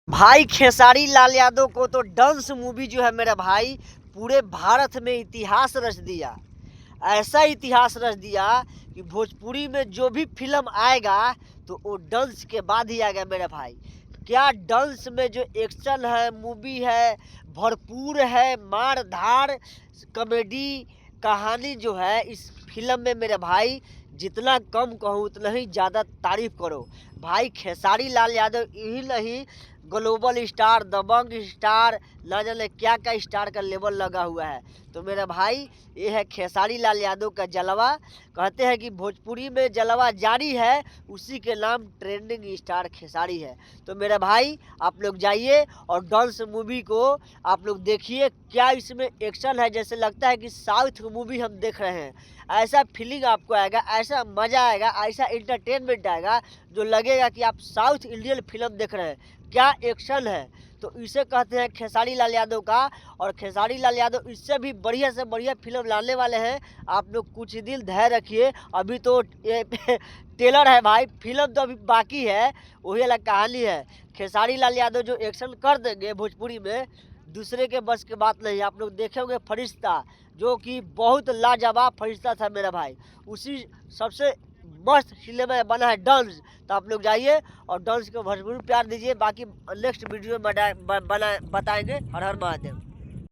भाई खेसारी लाल यादव को तो डंस मूवी जो है मेरा भाई पूरे भारत में इतिहास रच दिया। ऐसा इतिहास रच दिया कि भोजपुरी में जो भी फिल्म आएगा तो वो डंस के बाद ही आएगा मेरा भाई। क्या डंस में जो एक्शन है, मूवी है, भरपूर है, मार धाड़, कॉमेडी, कहानी जो है इस फिल्म में मेरे भाई जितना कम कहूँ उतना ही ज़्यादा तारीफ करो। भाई खेसारी लाल यादव यही नहीं, ग्लोबल स्टार, दबंग स्टार, न जाने क्या क्या स्टार का लेवल लगा हुआ है। तो मेरा भाई ये है खेसारी लाल यादव का जलवा। कहते हैं कि भोजपुरी में जलवा जारी है, उसी के नाम ट्रेंडिंग स्टार खेसारी है। तो मेरा भाई आप लोग जाइए और डांस मूवी को आप लोग देखिए। क्या इसमें एक्शन है, जैसे लगता है कि साउथ मूवी हम देख रहे हैं। ऐसा फीलिंग आपको आएगा, ऐसा मज़ा आएगा, ऐसा इंटरटेनमेंट आएगा जो लगेगा कि आप साउथ इंडियन फिल्म देख रहे हैं। क्या एक्शन है, तो इसे कहते हैं खेसारी लाल यादव का। और खेसारी लाल यादव इससे भी बढ़िया से बढ़िया फिल्म लाने वाले हैं। आप लोग कुछ दिन धैर्य रखिए, अभी तो ये टेलर है भाई, फिल्म तो अभी बाकी है। वही अलग कहानी है। खेसारी लाल यादव जो एक्शन कर देंगे भोजपुरी में, दूसरे के बस की बात नहीं। आप लोग देखे होंगे फरिश्ता, जो कि बहुत लाजवाब फरिश्ता था मेरा भाई। उसी सबसे मस्त सिनेमा बना है डांस। तो आप लोग जाइए और डांस को भरपूर प्यार दीजिए। बाकी नेक्स्ट वीडियो में बताएंगे। हर हर महादेव।